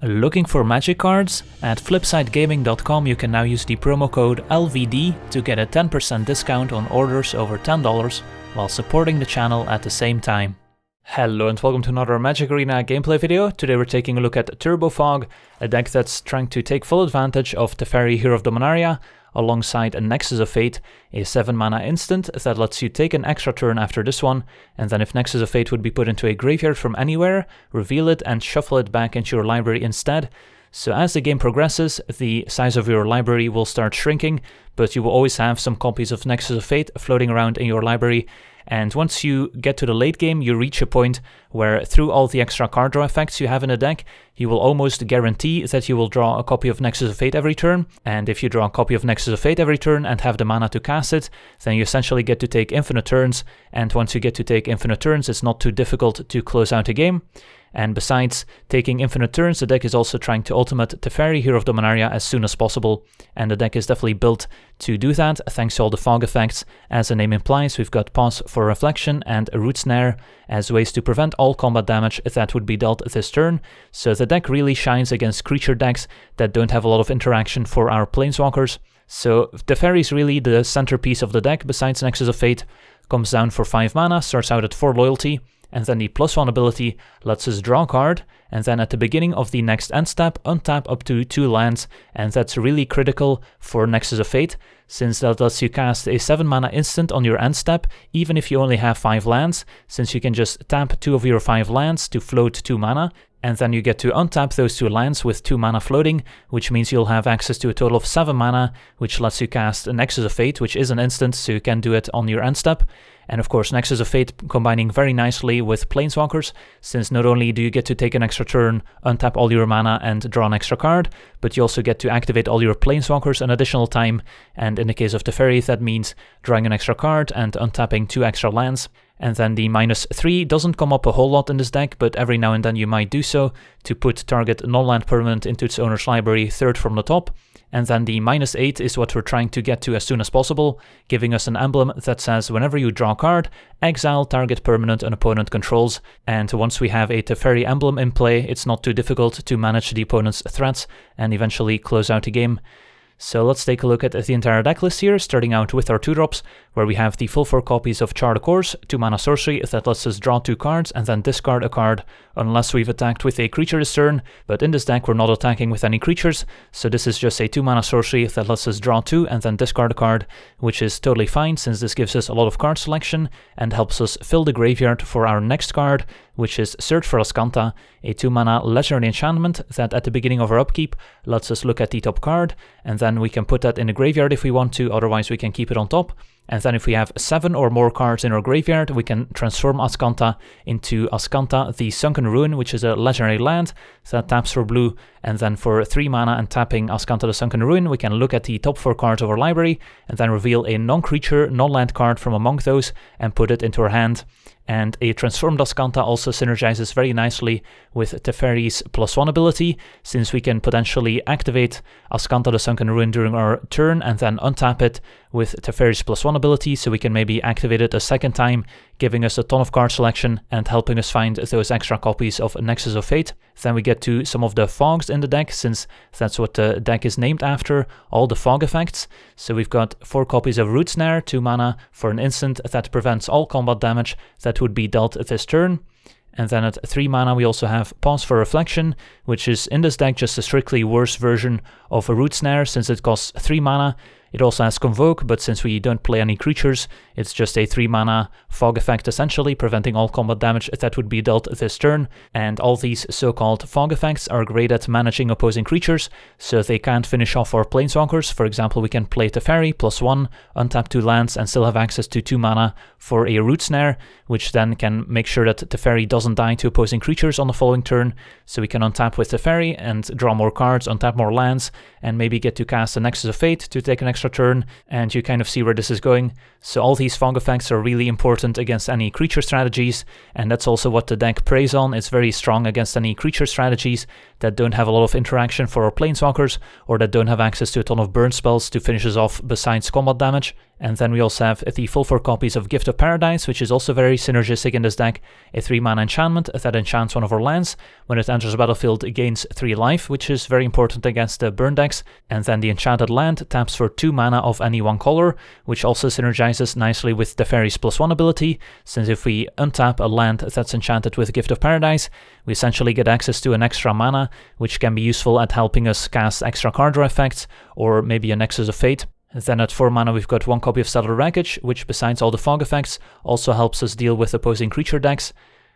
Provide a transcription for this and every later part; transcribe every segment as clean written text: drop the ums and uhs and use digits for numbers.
Looking for magic cards? At flipsidegaming.com you can now use the promo code LVD to get a 10% discount on orders over $10 while supporting the channel at the same time. Hello and welcome to another Magic Arena gameplay video. Today we're taking a look at Turbofog, a deck that's trying to take full advantage of Teferi, Hero of Dominaria, alongside a Nexus of Fate, a 7-mana instant that lets you take an extra turn after this one, and then if Nexus of Fate would be put into a graveyard from anywhere, reveal it and shuffle it back into your library instead. So as the game progresses, the size of your library will start shrinking, but you will always have some copies of Nexus of Fate floating around in your library. And once you get to the late game, you reach a point where through all the extra card draw effects you have in the deck, you will almost guarantee that you will draw a copy of Nexus of Fate every turn. And if you draw a copy of Nexus of Fate every turn and have the mana to cast it, then you essentially get to take infinite turns. And once you get to take infinite turns, it's not too difficult to close out a game. And besides taking infinite turns, the deck is also trying to ultimate Teferi, Hero of Dominaria as soon as possible, and the deck is definitely built to do that thanks to all the fog effects. As the name implies, we've got Pause for Reflection and a Root Snare as ways to prevent all combat damage that would be dealt this turn, so the deck really shines against creature decks that don't have a lot of interaction for our planeswalkers. So Teferi is really the centerpiece of the deck besides Nexus of Fate, comes down for 5 mana, starts out at 4 loyalty, and then the +1 ability lets us draw a card, and then at the beginning of the next end step, untap up to 2 lands, and that's really critical for Nexus of Fate, since that lets you cast a 7-mana instant on your end step, even if you only have 5 lands, since you can just tap 2 of your 5 lands to float 2 mana, and then you get to untap those 2 lands with 2 mana floating, which means you'll have access to a total of 7 mana, which lets you cast a Nexus of Fate, which is an instant, so you can do it on your end step. And of course, Nexus of Fate combining very nicely with Planeswalkers, since not only do you get to take an extra turn, untap all your mana and draw an extra card, but you also get to activate all your Planeswalkers an additional time, and in the case of Teferi, that means drawing an extra card and untapping 2 extra lands. And then the -3 doesn't come up a whole lot in this deck, but every now and then you might do so to put target non-land permanent into its owner's library third from the top. And then the -8 is what we're trying to get to as soon as possible, giving us an emblem that says whenever you draw a card, exile target permanent an opponent controls. And once we have a Teferi emblem in play, it's not too difficult to manage the opponent's threats and eventually close out the game. So let's take a look at the entire deck list here, starting out with our 2-drops, where we have the full 4 copies of Char the Course, 2-mana sorcery that lets us draw 2 cards and then discard a card unless we've attacked with a creature this turn, but in this deck we're not attacking with any creatures, so this is just a 2-mana sorcery that lets us draw 2 and then discard a card, which is totally fine since this gives us a lot of card selection and helps us fill the graveyard for our next card, which is Search for Azcanta, a 2-mana legendary enchantment that at the beginning of our upkeep lets us look at the top card, and then we can put that in the graveyard if we want to, otherwise we can keep it on top. And then if we have 7 or more cards in our graveyard, we can transform Azcanta into Azcanta the Sunken Ruin, which is a legendary land that taps for blue, and then for 3 mana and tapping Azcanta the Sunken Ruin, we can look at the top 4 cards of our library and then reveal a non-creature, non-land card from among those and put it into our hand. And a transformed Azcanta also synergizes very nicely with Teferi's +1 ability, since we can potentially activate Azcanta the Sunken Ruin during our turn and then untap it with Teferi's +1 ability, so we can maybe activate it a second time, giving us a ton of card selection and helping us find those extra copies of Nexus of Fate. Then we get to some of the fogs in the deck, since that's what the deck is named after, all the fog effects. So we've got 4 copies of Root Snare, 2 mana for an instant that prevents all combat damage that would be dealt this turn. And then at 3 mana we also have Pause for Reflection, which is in this deck just a strictly worse version of a Root Snare since it costs 3 mana. It also has Convoke, but since we don't play any creatures, it's just a 3-mana fog effect essentially, preventing all combat damage that would be dealt this turn. And all these so-called fog effects are great at managing opposing creatures, so they can't finish off our planeswalkers. For example, we can play Teferi +1, untap 2 lands, and still have access to 2 mana for a Root Snare, which then can make sure that Teferi doesn't die to opposing creatures on the following turn. So we can untap with Teferi and draw more cards, untap more lands, and maybe get to cast a Nexus of Fate to take an extra turn, and you kind of see where this is going. So all these fog effects are really important against any creature strategies, and that's also what the deck preys on. It's very strong against any creature strategies that don't have a lot of interaction for our planeswalkers, or that don't have access to a ton of burn spells to finish us off besides combat damage. And then we also have the full 4 copies of Gift of Paradise, which is also very synergistic in this deck. A 3-mana enchantment that enchants one of our lands. When it enters the battlefield, it gains 3 life, which is very important against the burn decks. And then the enchanted land taps for 2 mana of any one color, which also synergizes nicely with Teferi's +1 ability, since if we untap a land that's enchanted with Gift of Paradise, we essentially get access to an extra mana, which can be useful at helping us cast extra card draw effects, or maybe a Nexus of Fate. Then at 4 mana we've got 1 copy of Stellar Wreckage, which besides all the fog effects, also helps us deal with opposing creature decks.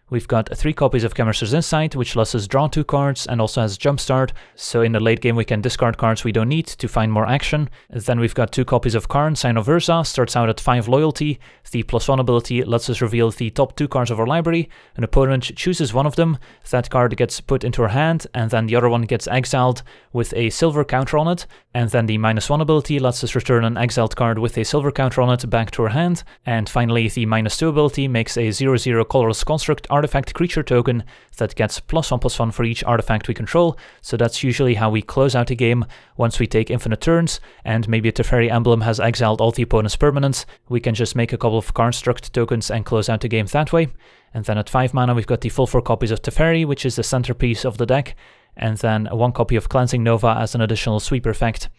We've got 3 copies of Chemist's Insight, which lets us draw 2 cards and also has Jumpstart, so in the late game we can discard cards we don't need to find more action. Then we've got 2 copies of Karn, Sign of Urza, starts out at 5 loyalty. The +1 ability lets us reveal the top 2 cards of our library. An opponent chooses one of them, that card gets put into her hand, and then the other one gets exiled with a silver counter on it. And then the -1 ability lets us return an exiled card with a silver counter on it back to her hand. And finally the -2 ability makes a 0/0 colorless construct artifact creature token that gets +1/+1 for each artifact we control, so that's usually how we close out a game. Once we take infinite turns, and maybe a Teferi emblem has exiled all the opponent's permanents, we can just make a couple of construct tokens and close out the game that way. And then at 5 mana we've got the full 4 copies of Teferi, which is the centerpiece of the deck, and then 1 copy of Cleansing Nova as an additional sweeper effect.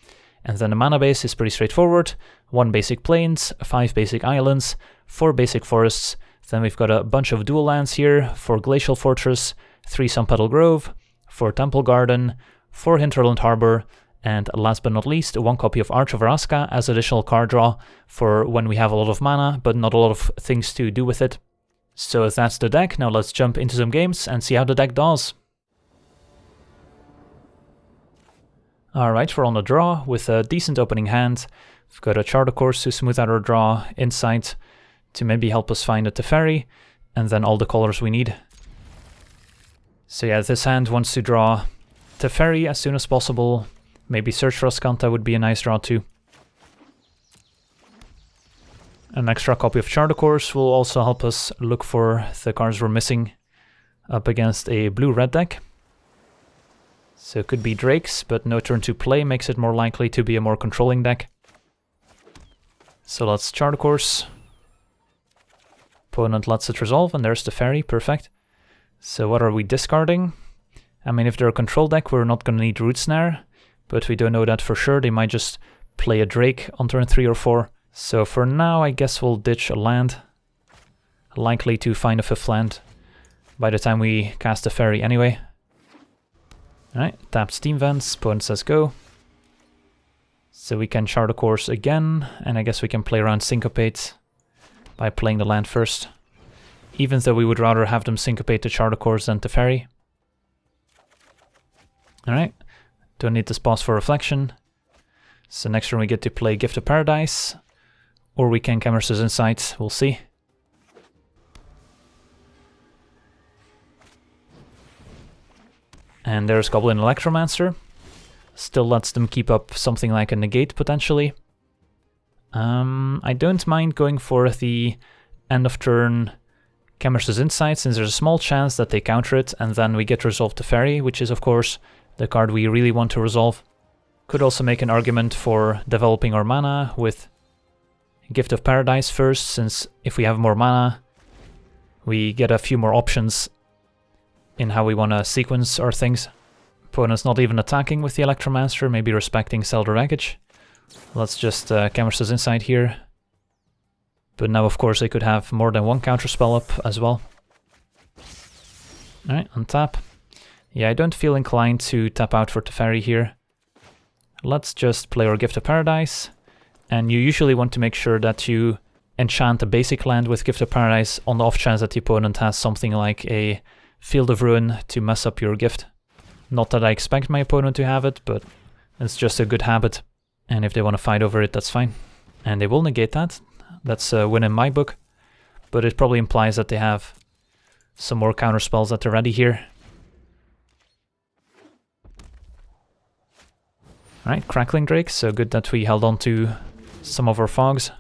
And then the mana base is pretty straightforward: 1 basic plains, 5 basic islands, 4 basic forests. Then we've got a bunch of dual lands here, 4 Glacial Fortress, 3 Sunpetal Grove, 4 Temple Garden, 4 Hinterland Harbor, and last but not least, 1 copy of Arch of Vraska as additional card draw for when we have a lot of mana, but not a lot of things to do with it. So that's the deck. Now let's jump into some games and see how the deck does. Alright, we're on the draw with a decent opening hand. We've got a Chart of Course to smooth out our draw, Insight to maybe help us find a Teferi, and then all the colors we need. So yeah, this hand wants to draw Teferi as soon as possible. Maybe Search for Azcanta would be a nice draw too. An extra copy of Chart of Course will also help us look for the cards we're missing up against a blue-red deck. So it could be Drakes, but no turn to play makes it more likely to be a more controlling deck. So let's Chart of Course. Opponent lets it resolve, and there's the Teferi, perfect. So what are we discarding? I mean, if they're a control deck, we're not going to need Root Snare, but we don't know that for sure. They might just play a Drake on turn 3 or 4. So for now, I guess we'll ditch a land. Likely to find a 5th land by the time we cast a Teferi anyway. Alright, tap Steam Vents, opponent says go. So we can Chart a Course again, and I guess we can play around Syncopate by playing the land first, even though we would rather have them syncopate the Chart of Course than Teferi. Alright, don't need this pause for reflection. So next turn we get to play Gift of Paradise, or we can Chemist's Insight, we'll see. And there's Goblin Electromancer. Still lets them keep up something like a negate potentially. I don't mind going for the end of turn Chemist's Insight, since there's a small chance that they counter it, and then we get to resolve Teferi, which is of course the card we really want to resolve. Could also make an argument for developing our mana with Gift of Paradise first, since if we have more mana, we get a few more options in how we want to sequence our things. Opponent's not even attacking with the Electromancer, maybe respecting Stellar Wreckage. Let's just Chemist's Insight here. But now of course they could have more than 1 counterspell up as well. Alright, untap. Yeah, I don't feel inclined to tap out for Teferi here. Let's just play our Gift of Paradise. And you usually want to make sure that you enchant a basic land with Gift of Paradise on the off chance that the opponent has something like a Field of Ruin to mess up your gift. Not that I expect my opponent to have it, but it's just a good habit. And if they want to fight over it, that's fine. And they will negate that. That's a win in my book. But it probably implies that they have some more counter spells that are ready here. Alright, Crackling Drake, so good that we held on to some of our fogs.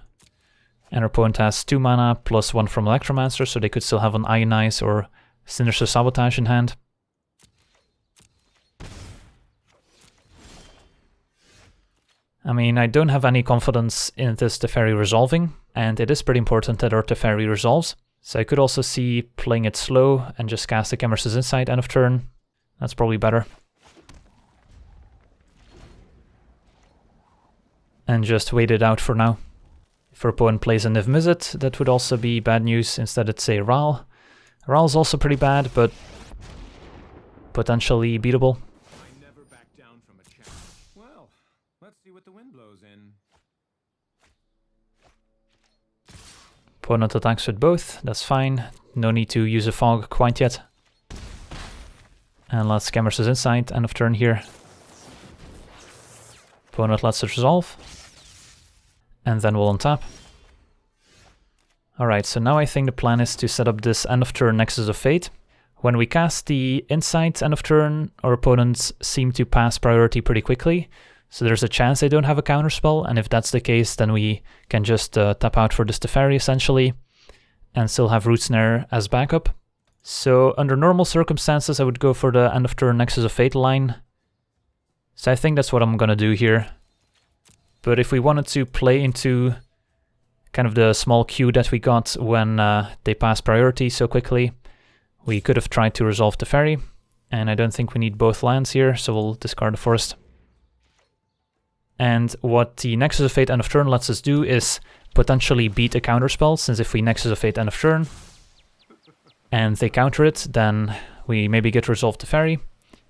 And our opponent has 2 mana plus 1 from Electromancer, so they could still have an Ionize or Sinister Sabotage in hand. I mean, I don't have any confidence in this Teferi resolving, and it is pretty important that our Teferi resolves. So I could also see playing it slow and just cast the Cameras' Insight end of turn. That's probably better. And just wait it out for now. If our opponent plays a Niv Mizzet, that would also be bad news. Instead it's a Ral. Ral is also pretty bad, but potentially beatable. I never back down from a challenge. Well, let's see what the wind blows in. Opponent attacks with both, that's fine. No need to use a fog quite yet. And let's Cameras' Insight, end of turn here. Opponent lets it resolve. And then we'll untap. Alright, so now I think the plan is to set up this end of turn Nexus of Fate. When we cast the Insight end of turn, our opponents seem to pass priority pretty quickly. So there's a chance they don't have a counterspell, and if that's the case, then we can just tap out for this Teferi essentially, and still have Root Snare as backup. So under normal circumstances, I would go for the end of turn Nexus of Fate line. So I think that's what I'm gonna do here. But if we wanted to play into kind of the small queue that we got when they passed priority so quickly, we could have tried to resolve Teferi, and I don't think we need both lands here, so we'll discard the forest. And what the Nexus of Fate end of turn lets us do is potentially beat a counterspell, since if we Nexus of Fate end of turn and they counter it, then we maybe get resolve Teferi.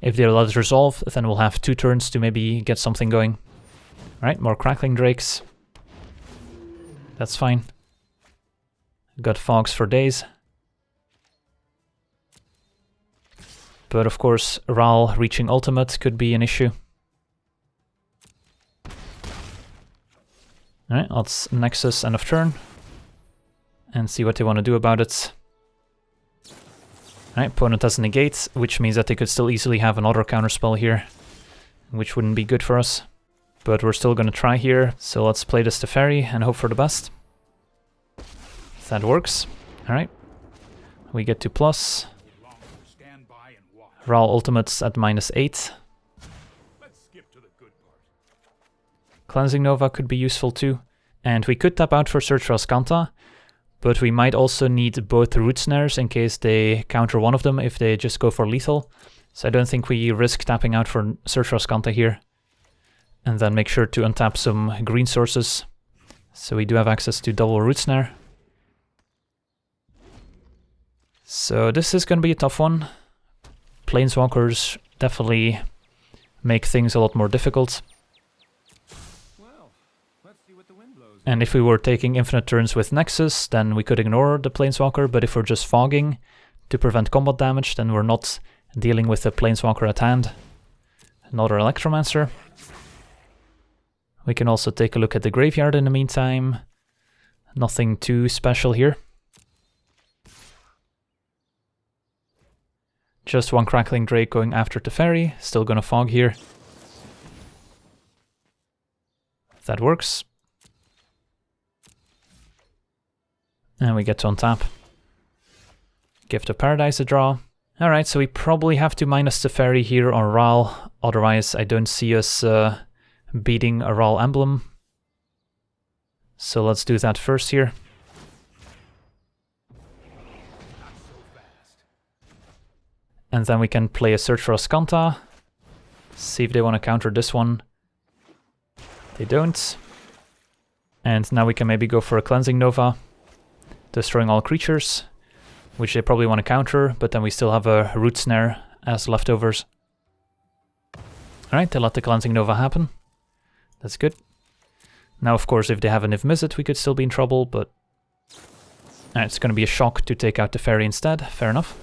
If they let us resolve, then we'll have 2 turns to maybe get something going. Alright, more Crackling Drakes. That's fine. Got Fogs for days. But of course, Ral reaching ultimate could be an issue. Alright, let's Nexus end of turn and see what they want to do about it. Alright, opponent has a negate, which means that they could still easily have another counterspell here, which wouldn't be good for us. But we're still going to try here, so let's play this Teferi and hope for the best. If that works. Alright. We get to plus. Ral ultimates at -8. Cleansing Nova could be useful too. And we could tap out for Search for Azcanta, but we might also need both Root Snares in case they counter one of them if they just go for lethal. So I don't think we risk tapping out for Search for Azcanta here. And then make sure to untap some green sources, so we do have access to double Root Snare. So this is going to be a tough one. Planeswalkers definitely make things a lot more difficult. Well, let's see what the wind blows. And if we were taking infinite turns with Nexus, then we could ignore the Planeswalker, but if we're just fogging to prevent combat damage, then we're not dealing with the Planeswalker at hand. Another Electromancer. We can also take a look at the graveyard in the meantime. Nothing too special here. Just one Crackling Drake going after Teferi, still gonna fog here. That works. And we get to untap. Gift of Paradise a draw. Alright, so we probably have to minus Teferi here on Ral, otherwise I don't see us beating a Ral emblem. So let's do that first here. And then we can play a Search for Azcanta. See if they want to counter this one. They don't. And now we can maybe go for a Cleansing Nova, destroying all creatures, which they probably want to counter, but then we still have a Root Snare as leftovers. Alright, they let the Cleansing Nova happen. That's good. Now, of course, if they have a Niv Mizzet, we could still be in trouble, but it's going to be a shock to take out the Teferi instead. Fair enough.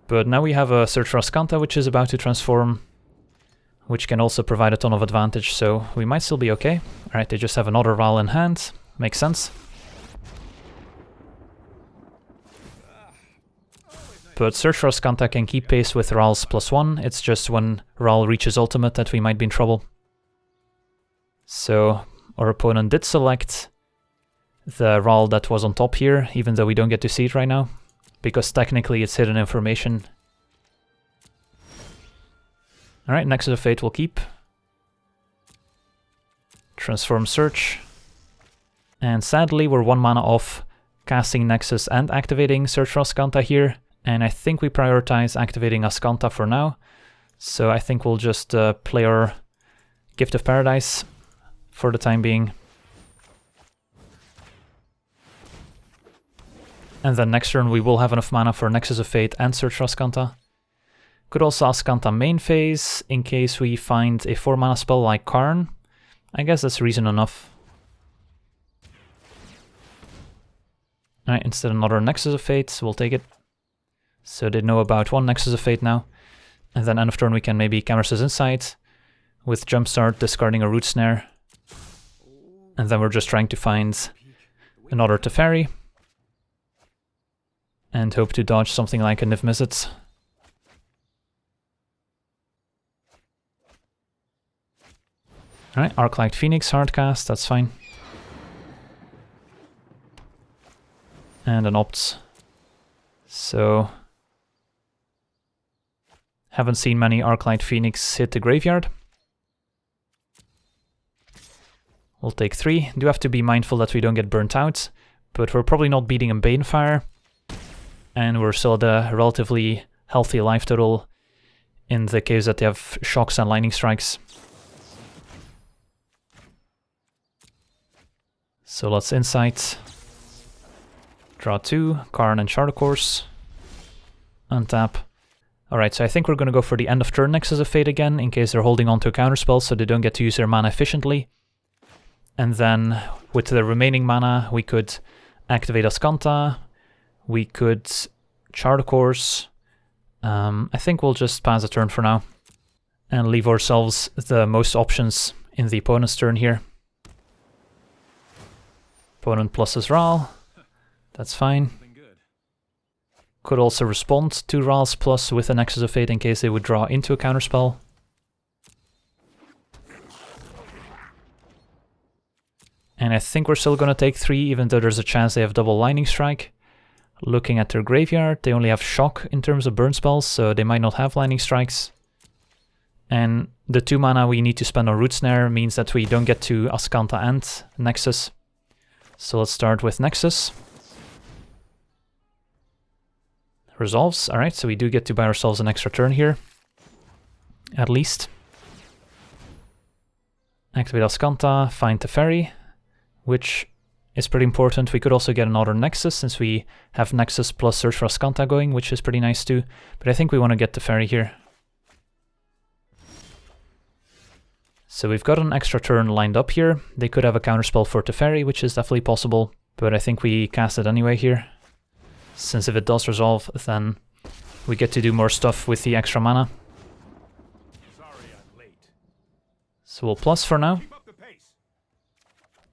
But now we have a Search for Azcanta, which is about to transform, which can also provide a ton of advantage, so we might still be okay. Alright, they just have another Ral in hand. Makes sense. But Search for Azcanta can keep pace with Ral's +1, it's just when Ral reaches ultimate that we might be in trouble. So our opponent did select the Ral that was on top here, even though we don't get to see it right now, because technically it's hidden information. Alright, Nexus of Fate will keep. Transform Search. And sadly, we're 1 mana off casting Nexus and activating Search for Azcanta here. And I think we prioritize activating Azcanta for now. So I think we'll just play our Gift of Paradise for the time being. And then next turn we will have enough mana for Nexus of Fate and Search for Azcanta. Could also Azcanta main phase in case we find a 4 mana spell like Karn. I guess that's reason enough. Alright, instead another Nexus of Fate, we'll take it. So they know about 1 Nexus of Fate now. And then end of turn we can maybe Cameras' Insight with Jumpstart, discarding a Root Snare. And then we're just trying to find another Teferi. And hope to dodge something like a Niv Mizzet. Alright, Arclight Phoenix hardcast, that's fine. And an Opt. So haven't seen many Arclight Phoenix hit the graveyard. We'll take 3. Do have to be mindful that we don't get burnt out, but we're probably not beating a Banefire. And we're still at a relatively healthy life total in the case that they have Shocks and Lightning Strikes. So let's Insight. Draw 2, Karn and Chart Course. Untap. Alright, so I think we're going to go for the end of turn Nexus of Fate again, in case they're holding on to a counterspell so they don't get to use their mana efficiently. And then with the remaining mana we could activate Azcanta. We could Chart Course. I think we'll just pass a turn for now and leave ourselves the most options in the opponent's turn here. Opponent pluses Ral. That's fine. Could also respond to Ral's plus with a Nexus of Fate in case they would draw into a counterspell. And I think we're still going to take 3, even though there's a chance they have double Lightning Strike. Looking at their graveyard, they only have Shock in terms of burn spells, so they might not have Lightning Strikes. And the 2 mana we need to spend on Root Snare means that we don't get to Azcanta and Nexus. So let's start with Nexus. Resolves, alright, so we do get to buy ourselves an extra turn here. At least. Activate Azcanta, find Teferi, which is pretty important. We could also get another Nexus, since we have Nexus plus Search for Azcanta going, which is pretty nice too. But I think we want to get Teferi here. So we've got an extra turn lined up here. They could have a counterspell for Teferi, which is definitely possible. But I think we cast it anyway here. Since if it does resolve, then we get to do more stuff with the extra mana. So we'll plus for now.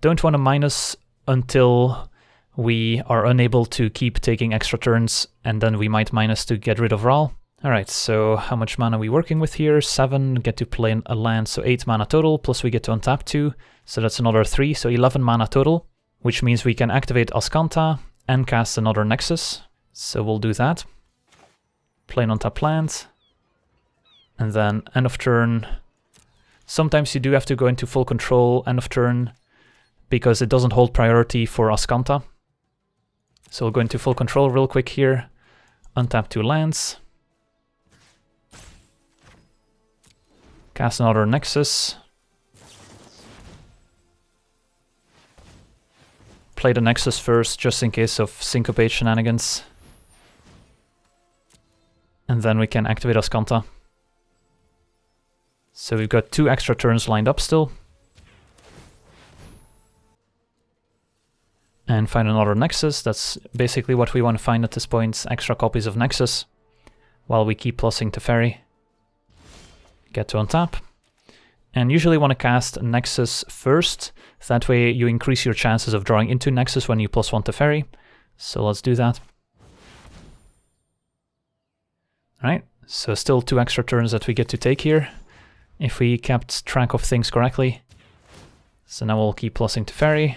Don't want to minus until we are unable to keep taking extra turns, and then we might minus to get rid of Ral. Alright, so how much mana are we working with here? 7, get to play a land, so 8 mana total, plus we get to untap 2, so that's another 3, so 11 mana total, which means we can activate Azcanta and cast another Nexus. So we'll do that. Play an untap land, and then end of turn. Sometimes you do have to go into full control end of turn, because it doesn't hold priority for Azcanta. So we'll go into full control real quick here. Untap 2 lands. Cast another Nexus. Play the Nexus first, just in case of Syncopate shenanigans. And then we can activate Azcanta. So we've got 2 extra turns lined up still. And find another Nexus. That's basically what we want to find at this point. Extra copies of Nexus. While we keep plussing Teferi. Get to untap. And usually want to cast Nexus first. That way you increase your chances of drawing into Nexus when you plus 1 Teferi. So let's do that. Alright, so still 2 extra turns that we get to take here. If we kept track of things correctly. So now we'll keep plussing Teferi.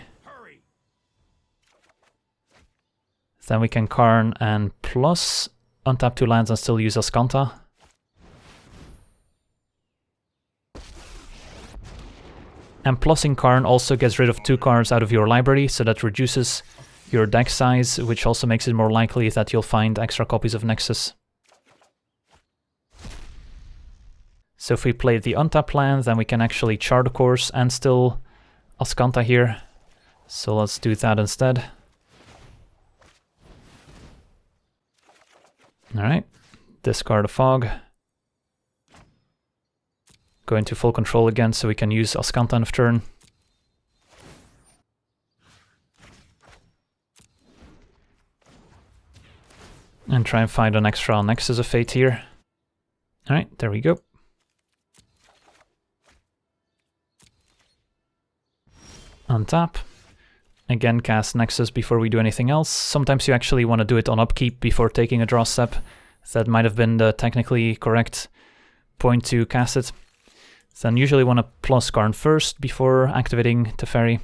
Then we can Karn and plus, untap 2 lands and still use Azcanta. And plussing Karn also gets rid of 2 cards out of your library, so that reduces your deck size, which also makes it more likely that you'll find extra copies of Nexus. So if we play the untap land, then we can actually chart a course and still Azcanta here. So let's do that instead. Alright, discard a fog. Go into full control again so we can use Azcanta on the turn. And try and find an extra Nexus of Fate here. Alright, there we go. Untap. Again, cast Nexus before we do anything else. Sometimes you actually want to do it on upkeep before taking a draw step. That might have been the technically correct point to cast it. Then usually want to plus Karn first before activating Teferi.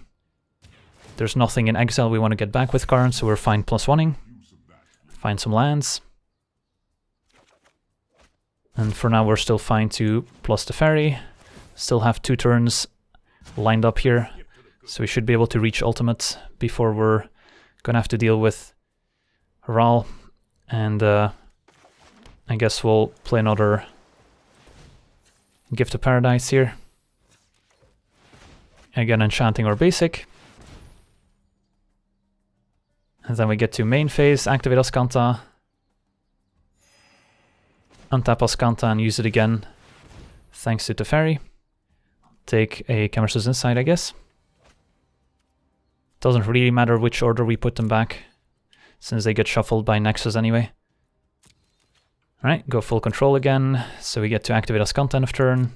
There's nothing in exile we want to get back with Karn, so we're fine +1ing. Find some lands. And for now we're still fine to plus Teferi. Still have 2 turns lined up here. So we should be able to reach ultimate before we're gonna have to deal with Ral. And I guess we'll play another Gift of Paradise here. Again, enchanting or basic. And then we get to main phase, activate Azcanta. Untap Azcanta and use it again, thanks to Teferi. Take a Camerous Insight, I guess. Doesn't really matter which order we put them back, since they get shuffled by Nexus anyway. Alright, go full control again, so we get to activate Azcanta end of turn.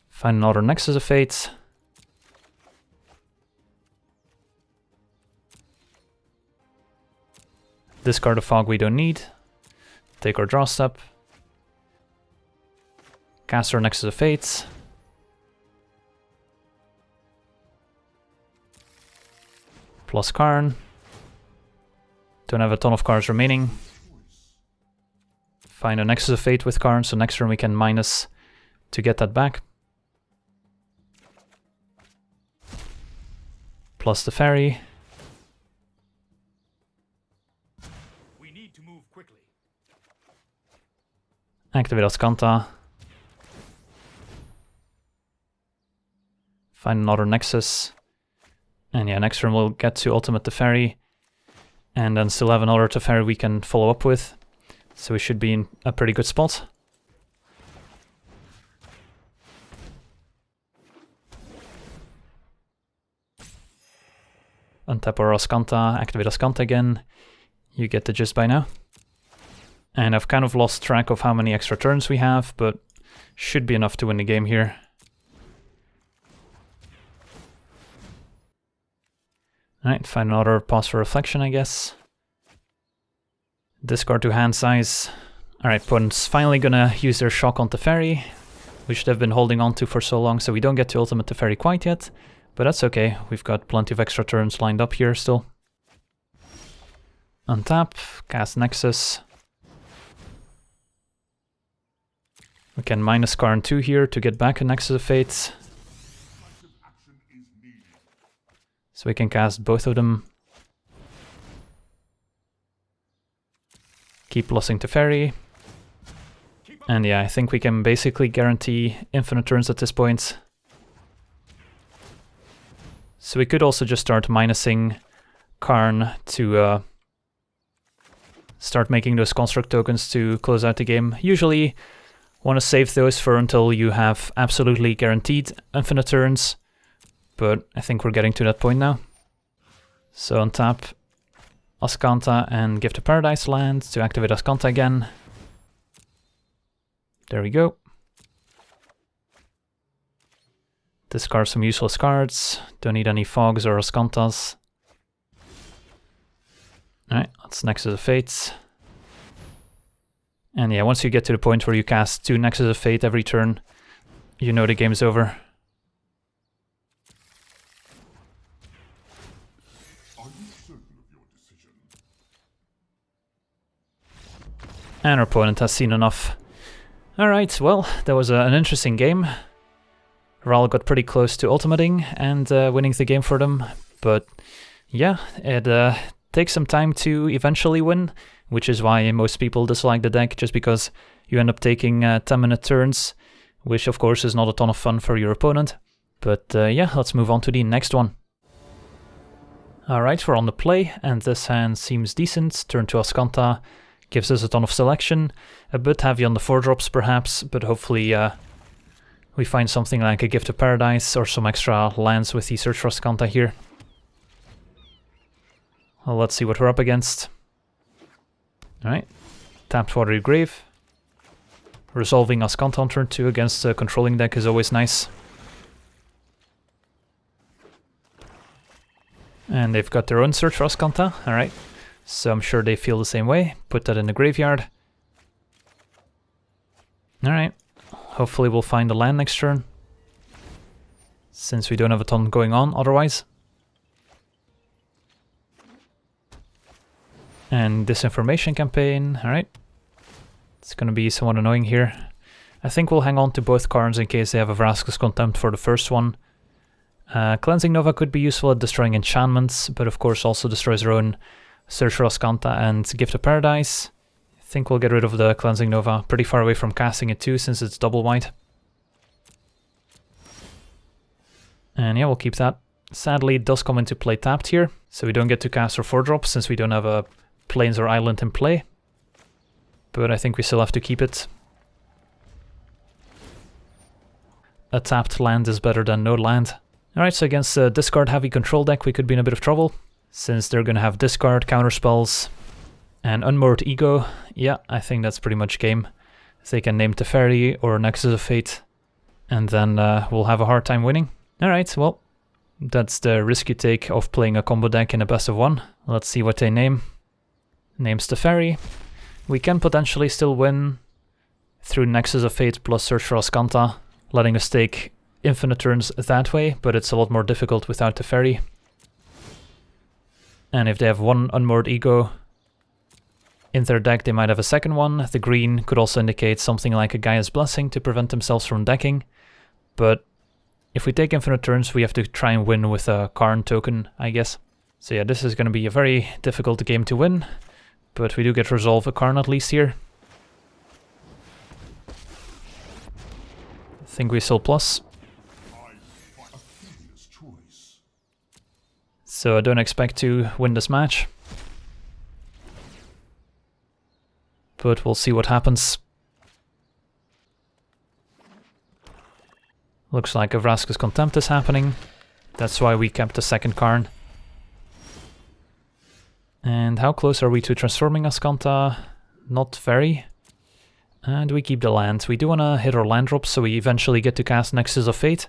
Find another Nexus of Fate. Discard a fog we don't need. Take our draw step. Cast our Nexus of Fate. Plus Karn. Don't have a ton of cards remaining. Find a Nexus of Fate with Karn, so next turn we can minus to get that back. Plus the Teferi. We need to move quickly. Activate Azcanta. Find another Nexus. And yeah, next turn we'll get to ultimate Teferi. And then still have another Teferi we can follow up with. So we should be in a pretty good spot. Untap our Azcanta, activate Azcanta again. You get the gist by now. And I've kind of lost track of how many extra turns we have, but should be enough to win the game here. Alright, find another pause for reflection, I guess. Discard to hand size. Alright, opponent's finally gonna use their shock on Teferi, which they've been holding on to for so long, so we don't get to ultimate Teferi quite yet. But that's okay, we've got plenty of extra turns lined up here still. Untap, cast Nexus. We can minus Karn 2 here to get back a Nexus of Fate. So we can cast both of them. Keep plussing Teferi. And yeah, I think we can basically guarantee infinite turns at this point. So we could also just start minusing Karn to start making those construct tokens to close out the game. Usually want to save those for until you have absolutely guaranteed infinite turns, but I think we're getting to that point now. So untap Azcanta and Gift of Paradise land to activate Azcanta again. There we go. Discard some useless cards. Don't need any fogs or Azcantas. Alright, that's Nexus of Fate. And yeah, once you get to the point where you cast 2 Nexus of Fate every turn, you know the game's over. And our opponent has seen enough. Alright, well, that was an interesting game. Ral got pretty close to ultimating and winning the game for them, but yeah, it takes some time to eventually win, which is why most people dislike the deck, just because you end up taking 10-minute turns, which of course is not a ton of fun for your opponent. But yeah, let's move on to the next one. Alright, we're on the play, and this hand seems decent. Turn to Ascanta gives us a ton of selection, a bit heavy on the 4-drops perhaps, but hopefully we find something like a Gift of Paradise or some extra lands with the Search for Ascanta here. Well, let's see what we're up against. Alright, tapped Watery Grave. Resolving Ascanta on turn 2 against a controlling deck is always nice. And they've got their own Search for Ascanta, alright. So I'm sure they feel the same way. Put that in the graveyard. Alright, hopefully we'll find a land next turn, since we don't have a ton going on otherwise. And Disinformation Campaign, alright. It's gonna be somewhat annoying here. I think we'll hang on to both cards in case they have a Vraska's Contempt for the first one. Cleansing Nova could be useful at destroying enchantments, but of course also destroys their own Search for Ascanta and Gift of Paradise. I think we'll get rid of the Cleansing Nova, pretty far away from casting it too, since it's double white. And yeah, we'll keep that. Sadly, it does come into play tapped here, so we don't get to cast our 4-drop since we don't have a Plains or Island in play. But I think we still have to keep it. A tapped land is better than no land. Alright, so against a discard heavy control deck we could be in a bit of trouble, since they're gonna have discard, counterspells, and Unmoored Ego. Yeah, I think that's pretty much game. They can name Teferi or Nexus of Fate, and then we'll have a hard time winning. Alright, well, that's the risk you take of playing a combo deck in a best of one. Let's see what they name. Names Teferi. We can potentially still win through Nexus of Fate plus Search for Ascanta, letting us take infinite turns that way, but it's a lot more difficult without Teferi. And if they have one Unmoored Ego in their deck, they might have a second one. The green could also indicate something like a Gaia's Blessing to prevent themselves from decking. But if we take infinite turns, we have to try and win with a Karn token, I guess. So yeah, this is going to be a very difficult game to win, but we do get to resolve a Karn at least here. I think we still plus. So I don't expect to win this match, but we'll see what happens. Looks like a Vraska's Contempt is happening. That's why we kept the second Karn. And how close are we to transforming Ascanta? Not very. And we keep the land. We do want to hit our land drops so we eventually get to cast Nexus of Fate.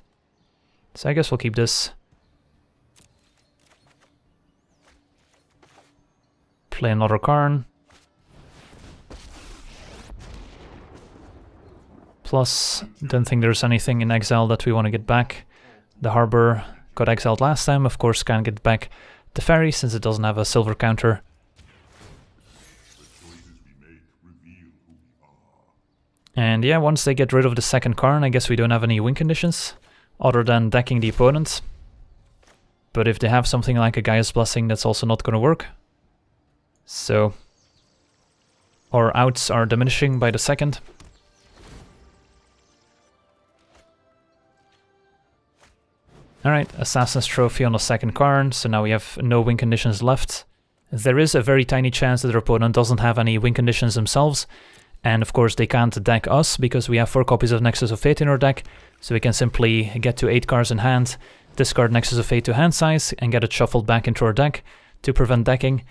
So I guess we'll keep this. Play another Karn. Plus, don't think there's anything in exile that we want to get back. The Harbor got exiled last time, of course can't get back the Ferry since it doesn't have a silver counter. And yeah, once they get rid of the second Karn, I guess we don't have any win conditions, other than decking the opponent. But if they have something like a Gaia's Blessing, that's also not going to work. So our outs are diminishing by the second. Alright, Assassin's Trophy on the second Karn, so now we have no win conditions left. There is a very tiny chance that their opponent doesn't have any win conditions themselves, and of course they can't deck us because we have 4 copies of Nexus of Fate in our deck, so we can simply get to 8 cards in hand, discard Nexus of Fate to hand size, and get it shuffled back into our deck to prevent decking.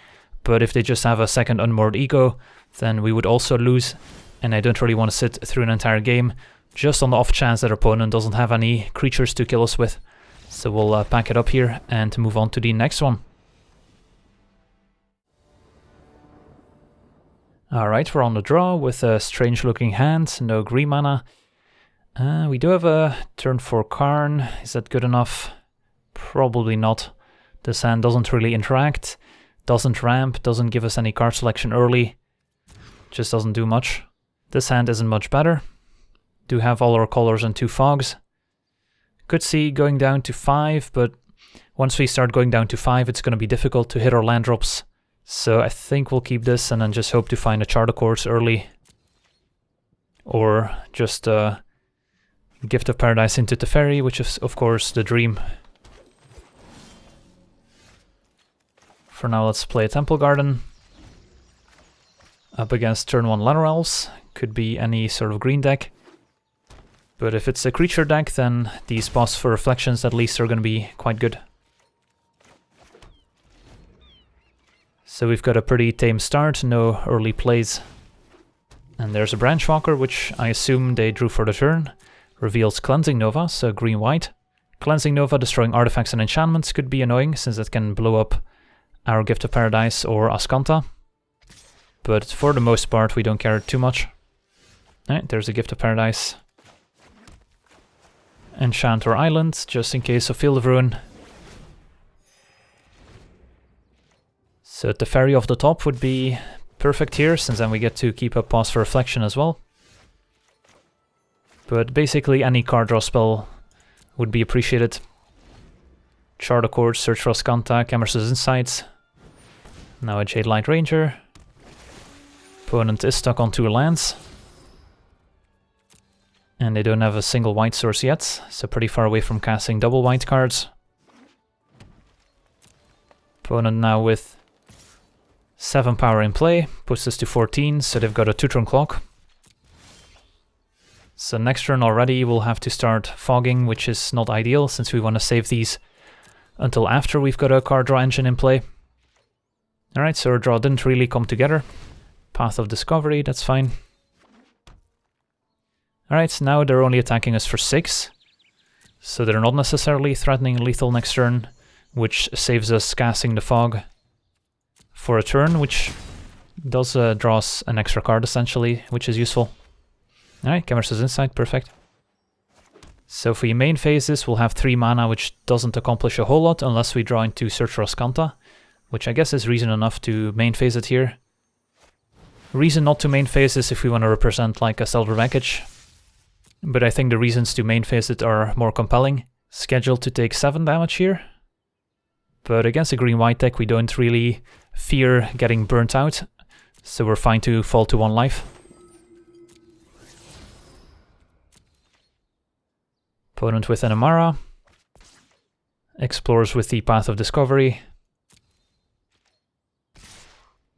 But if they just have a second Unmoored Ego, then we would also lose, and I don't really want to sit through an entire game, just on the off chance that our opponent doesn't have any creatures to kill us with. So we'll pack it up here and move on to the next one. Alright, we're on the draw with a strange looking hand, no green mana. We do have a turn 4 Karn, is that good enough? Probably not. This hand doesn't really interact, doesn't ramp, doesn't give us any card selection early. just doesn't do much. This hand isn't much better. Do have all our colors and 2 fogs. Could see going down to 5, but once we start going down to 5, it's going to be difficult to hit our land drops. So I think we'll keep this and then just hope to find a Charter Course early. Or just Gift of Paradise into Teferi, which is of course the dream. For now, let's play a Temple Garden. Up against turn 1 Leather Elves. Could be any sort of green deck. But if it's a creature deck, then these Boss for Reflections at least are going to be quite good. So we've got a pretty tame start, no early plays. And there's a Branchwalker, which I assume they drew for the turn. Reveals Cleansing Nova, so green-white. Cleansing Nova destroying artifacts and enchantments could be annoying, since it can blow up our Gift of Paradise or Ascanta. But for the most part, we don't care too much. Alright, there's a Gift of Paradise. Enchant our island, just in case of Field of Ruin. So the Teferi off the top would be perfect here, since then we get to keep up Pause for Reflection as well. But basically any card draw spell would be appreciated. Chart Accord, Search for Ascanta, Cameras' Insights. Now a Jade Light Ranger. Opponent is stuck on 2 lands. And they don't have a single white source yet, so pretty far away from casting double white cards. Opponent now with 7 power in play, puts us to 14, so they've got a 2-turn clock. So next turn already we'll have to start fogging, which is not ideal since we want to save these until after we've got a card draw engine in play. Alright, so our draw didn't really come together. Path of Discovery, that's fine. Alright, now they're only attacking us for 6. So they're not necessarily threatening lethal next turn, which saves us casting the fog for a turn, which does draw us an extra card essentially, which is useful. Alright, Cameras' Insight, perfect. So if we main phase this, we'll have 3 mana, which doesn't accomplish a whole lot unless we draw into Search for Ascanta, which I guess is reason enough to main phase it here. Reason not to main phase this if we want to represent like a silver package. But I think the reasons to main phase it are more compelling. Scheduled to take 7 damage here. But against a green-white deck we don't really fear getting burnt out, so we're fine to fall to 1 life. Opponent with an Amara. Explores with the Path of Discovery.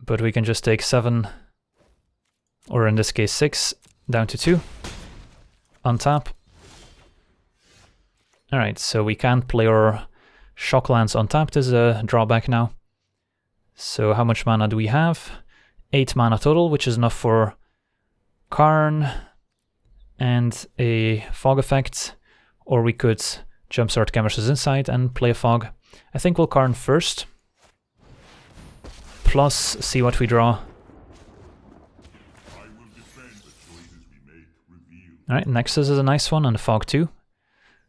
But we can just take 7, or in this case 6, down to 2. Untap. Alright, so we can't play our Shocklands untapped as a drawback now. So how much mana do we have? 8 mana total, which is enough for Karn and a Fog effect. Or we could jumpstart Cameras' Insight and play a Fog. I think we'll Karn first. Plus, see what we draw. Alright, Nexus is a nice one, and a Fog too.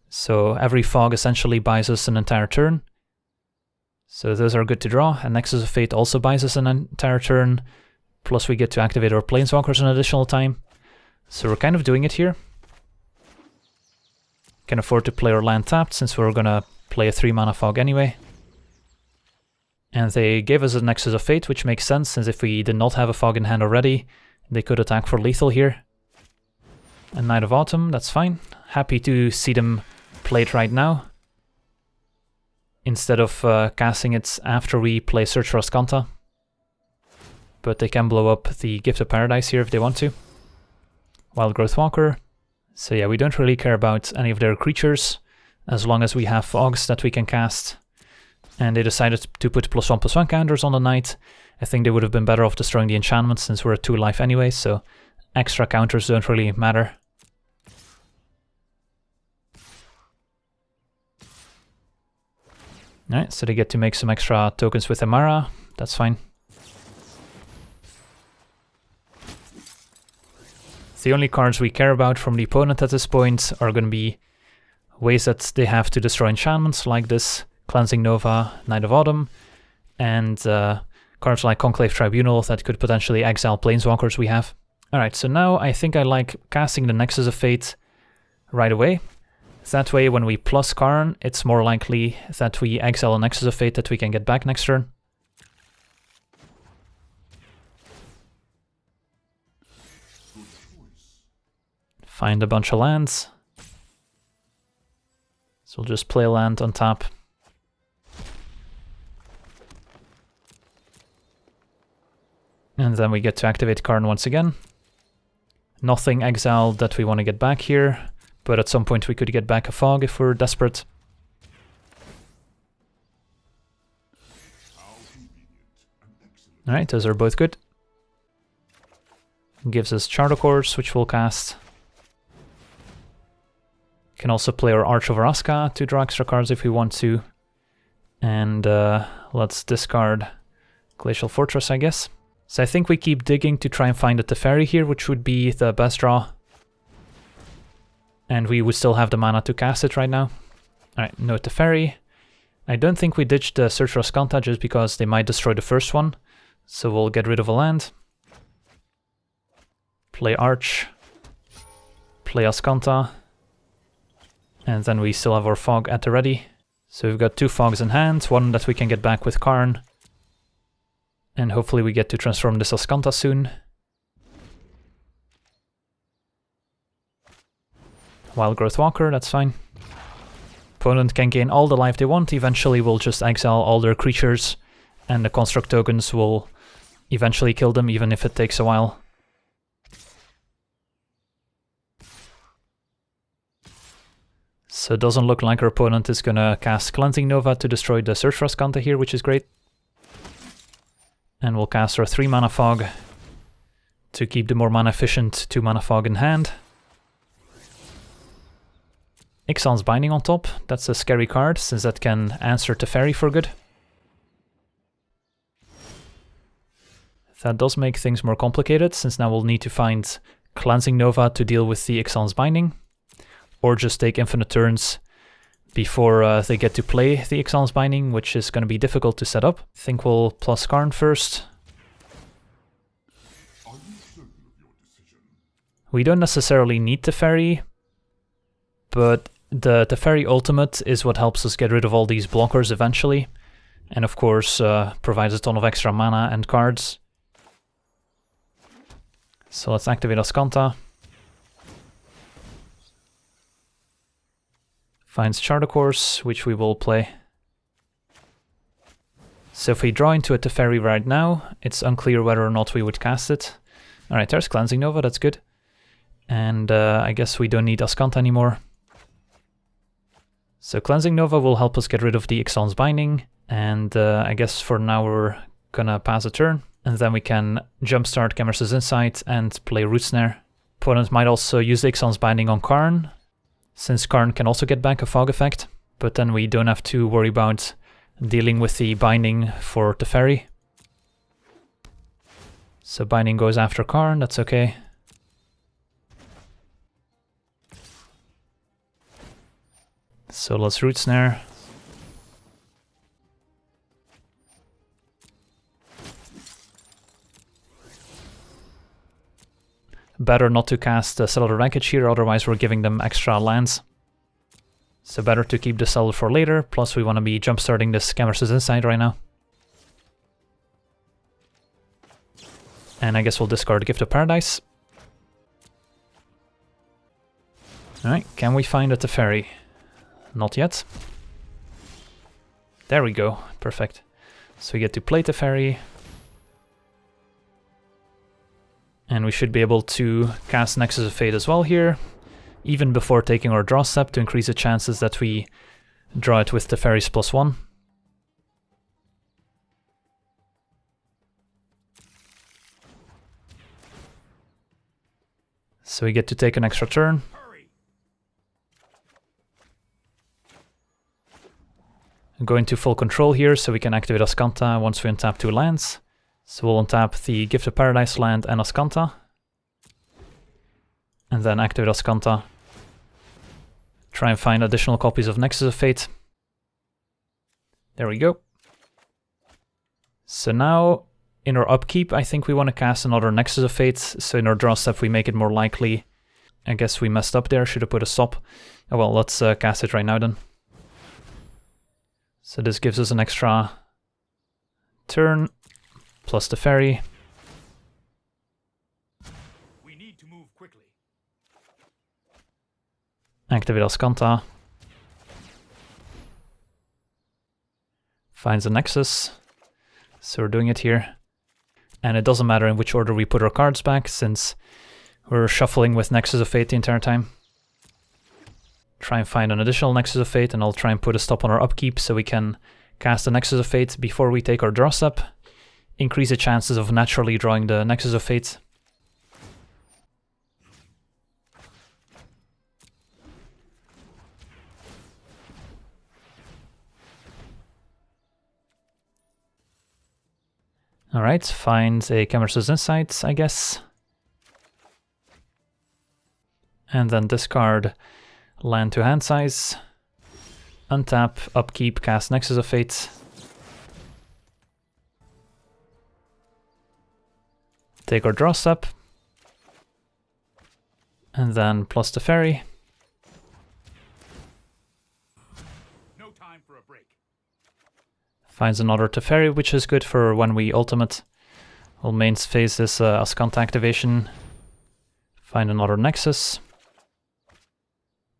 So every Fog essentially buys us an entire turn. So those are good to draw, and Nexus of Fate also buys us an entire turn. Plus we get to activate our Planeswalkers an additional time. So we're kind of doing it here. Can afford to play our land tapped, since we're gonna play a 3 mana Fog anyway. And they gave us a Nexus of Fate, which makes sense, since if we did not have a Fog in hand already, they could attack for lethal here. And Night of Autumn, that's fine. Happy to see them play it right now, instead of casting it after we play Search for Ascanta. But they can blow up the Gift of Paradise here if they want to. Wild Growth Walker. So yeah, we don't really care about any of their creatures, as long as we have Fogs that we can cast. And they decided to put +1/+1 counters on the night. I think they would have been better off destroying the enchantments, since we're at 2 life anyway, so extra counters don't really matter. Alright, so they get to make some extra tokens with Amara, that's fine. The only cards we care about from the opponent at this point are going to be ways that they have to destroy enchantments, like this Cleansing Nova, Night of Autumn, and Cards like Conclave Tribunal that could potentially exile planeswalkers we have. Alright, so now I think I like casting the Nexus of Fate right away. That way when we plus Karn, it's more likely that we exile a Nexus of Fate that we can get back next turn. Find a bunch of lands. So we'll just play a land on top. And then we get to activate Karn once again. Nothing exiled that we want to get back here, but at some point we could get back a Fog if we're desperate. Alright, those are both good. Gives us Charter Course, which we'll cast. Can also play our Arch of Araska to draw extra cards if we want to. And let's discard Glacial Fortress, I guess. So I think we keep digging to try and find a Teferi here, which would be the best draw. And we would still have the mana to cast it right now. Alright, no Teferi. I don't think we ditched the Search for Ascanta just because they might destroy the first one. So we'll get rid of a land. Play Arch. Play Ascanta. And then we still have our Fog at the ready. So we've got 2 Fogs in hand, one that we can get back with Karn. And hopefully we get to transform this Ascanta soon. Wild Growth Walker, that's fine. Opponent can gain all the life they want, eventually we'll just exile all their creatures, and the construct tokens will eventually kill them, even if it takes a while. So it doesn't look like our opponent is gonna cast Cleansing Nova to destroy the Search for Ascanta here, which is great. And we'll cast our 3 mana Fog to keep the more mana efficient 2 mana Fog in hand. Ixalan's Binding on top, that's a scary card, since that can answer Teferi for good. That does make things more complicated, since now we'll need to find Cleansing Nova to deal with the Ixalan's Binding, or just take infinite turns before they get to play the Ixalan's Binding, which is going to be difficult to set up. I think we'll plus Karn first. We don't necessarily need Teferi, but the Teferi ultimate is what helps us get rid of all these blockers eventually, and of course provides a ton of extra mana and cards. So let's activate Ascanta. Finds Charter Course, which we will play. So if we draw into a Teferi right now, it's unclear whether or not we would cast it. Alright, there's Cleansing Nova, that's good. And I guess we don't need Ascanta anymore. So Cleansing Nova will help us get rid of the Ixalan's Binding, and I guess for now we're gonna pass a turn, and then we can jumpstart Camerus's Insight and play Root Snare. Opponent might also use the Ixalan's Binding on Karn, since Karn can also get back a Fog effect, but then we don't have to worry about dealing with the Binding for Teferi. So Binding goes after Karn, that's okay. So let's Root Snare. Better not to cast Cellular Wreckage here, otherwise we're giving them extra lands. So better to keep the Cellular for later, plus we want to be jumpstarting this Camerus's Insight right now. And I guess we'll discard Gift of Paradise. Alright, can we find a Teferi? Not yet. There we go, perfect. So we get to play Teferi. And we should be able to cast Nexus of Fate as well here, even before taking our draw step, to increase the chances that we draw it with Teferi's +1. So we get to take an extra turn. Go into full control here, so we can activate Ascanta once we untap 2 lands. So we'll untap the Gift of Paradise land and Ascanta. And then activate Ascanta. Try and find additional copies of Nexus of Fate. There we go. So now, in our upkeep, I think we want to cast another Nexus of Fate, so in our draw step we make it more likely. I guess we messed up there, should have put a stop. Oh well, let's cast it right now then. So this gives us an extra turn, plus the ferry. We need to move quickly. Activate Ascanta. Finds a Nexus. So we're doing it here. And it doesn't matter in which order we put our cards back, since we're shuffling with Nexus of Fate the entire time. Try and find an additional Nexus of Fate, and I'll try and put a stop on our upkeep so we can cast the Nexus of Fate before we take our draw step. Increase the chances of naturally drawing the Nexus of Fate. Alright, find a Camerous Insight, I guess. And then discard land to hand size. Untap, upkeep, cast Nexus of Fate. Take our draw step. And then plus the ferry. No time for a break. Finds another Teferi, which is good for when we ultimate. We'll main phase this Ascanta activation. Find another Nexus.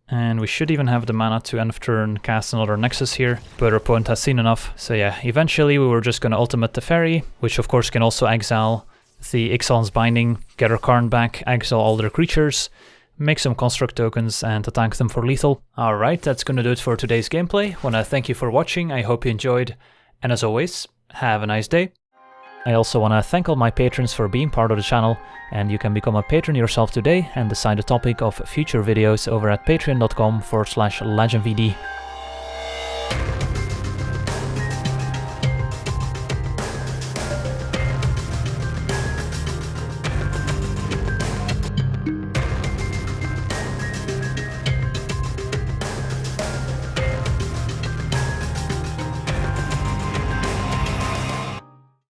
And we should even have the mana to end of turn cast another Nexus here, but our opponent has seen enough. So yeah, eventually we were just going to ultimate Teferi, which of course can also exile the Ixalan's Binding, get our Karn back, exile all their creatures, make some construct tokens and attack them for lethal. Alright, that's going to do it for today's gameplay. Wanna thank you for watching, I hope you enjoyed, and as always, have a nice day. I also want to thank all my patrons for being part of the channel, and you can become a patron yourself today and decide the topic of future videos over at patreon.com/LegenVD.